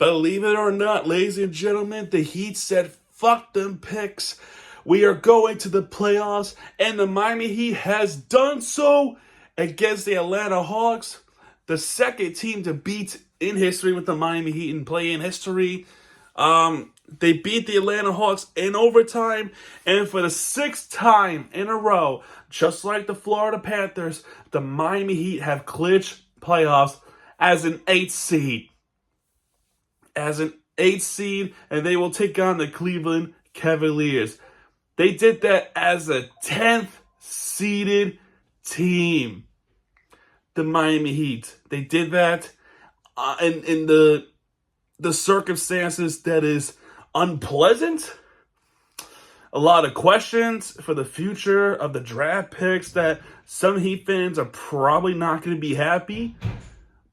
Believe it or not, ladies and gentlemen, the Heat said, fuck them picks. We are going to the playoffs, and the Miami Heat has done so against the Atlanta Hawks, the second team to beat in history with the Miami Heat in play-in history. They beat the Atlanta Hawks in overtime, and for the sixth time in a row, just like the Florida Panthers, the Miami Heat have clinched playoffs as an 8th seed. And they will take on the Cleveland Cavaliers. They did that as a 10th seeded team. The Miami Heat. They did that in the circumstances that is unpleasant. A lot of questions for the future of the draft picks that some Heat fans are probably not going to be happy.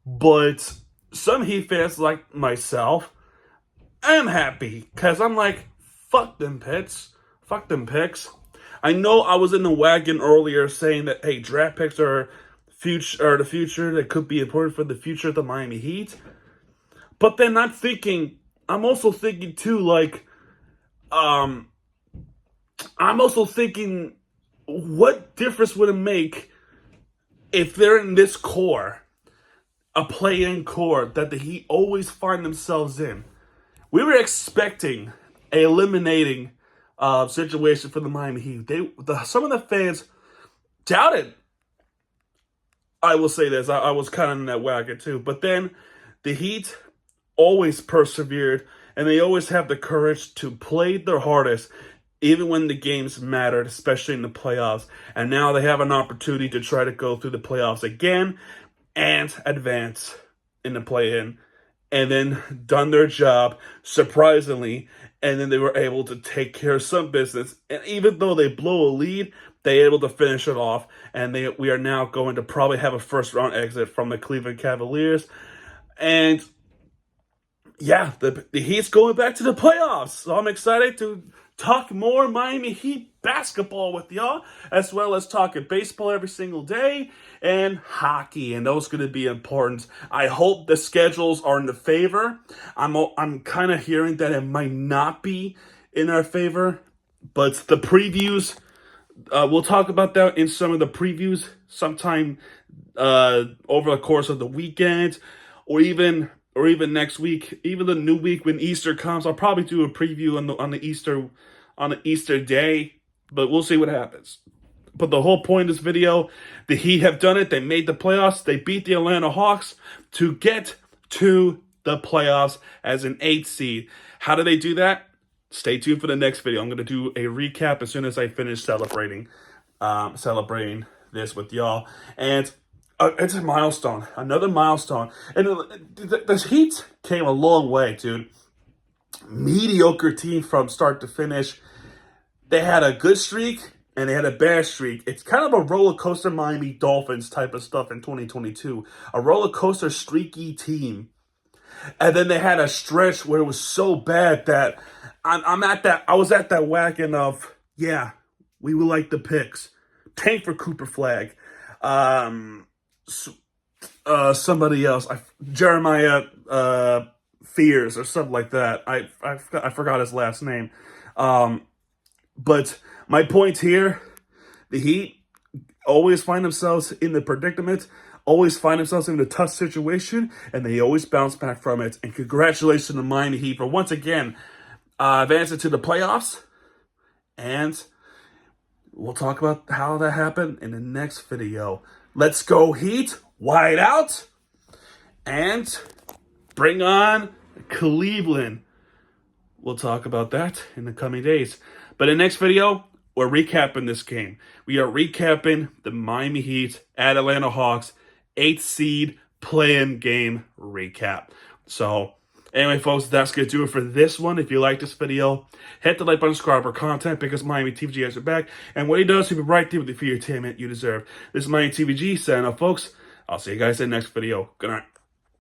But some Heat fans like myself, I am happy because I'm like, fuck them picks. Fuck them picks. I know I was in the wagon earlier saying that, hey, draft picks are the future that could be important for the future of the Miami Heat. But then I'm also thinking too, like, I'm also thinking, what difference would it make if they're in this core, a play-in core that the Heat always find themselves in? We were expecting a eliminating situation for the Miami Heat. Some of the fans doubted. I will say this, I was kind of in that wagon too. But then the Heat always persevered, and they always have the courage to play their hardest, even when the games mattered, especially in the playoffs. And now they have an opportunity to try to go through the playoffs again and advance in the play-in. And then done their job, surprisingly, and then they were able to take care of some business. And even though they blow a lead, they're able to finish it off. And we are now going to probably have a first-round exit from the Cleveland Cavaliers. And yeah, the Heat's going back to the playoffs. So I'm excited to talk more Miami Heat basketball with y'all, as well as talking baseball every single day and hockey, and those are going to be important. I hope the schedules are in the favor. I'm kind of hearing that it might not be in our favor, but the previews, we'll talk about that in some of the previews sometime over the course of the weekend, or even next week, even the new week when Easter comes. I'll probably do a preview on the Easter day, but we'll see what happens. But the whole point of this video, the Heat have done it. They made the playoffs. They beat the Atlanta Hawks to get to the playoffs as an 8th seed. How do they do that? Stay tuned for the next video. I'm going to do a recap as soon as I finish celebrating this with y'all. And it's a milestone, another milestone. And the Heat came a long way, dude. Mediocre team from start to finish. They had a good streak and they had a bad streak. It's kind of a roller coaster Miami Dolphins type of stuff in 2022. A roller coaster streaky team. And then they had a stretch where it was so bad that I was at that wagon of, yeah, we would like the picks. Tank for Cooper Flag. Somebody else, Jeremiah Fears or something like that. I forgot his last name. But my point here, the Heat always find themselves in the predicament, always find themselves in a tough situation, and they always bounce back from it. And congratulations to the Miami Heat for once again advancing to the playoffs. And we'll talk about how that happened in the next video. Let's go Heat, wide out, and bring on Cleveland. We'll talk about that in the coming days. But in the next video, we're recapping this game. We are recapping the Miami Heat at Atlanta Hawks 8th seed play-in game recap. So anyway, folks, that's going to do it for this one. If you like this video, hit the like button, subscribe for content, because Miami TVG has your back. And what he does, he'll be right there with you for your entertainment you deserve. This is Miami TVG signing off, folks. I'll see you guys in the next video. Good night.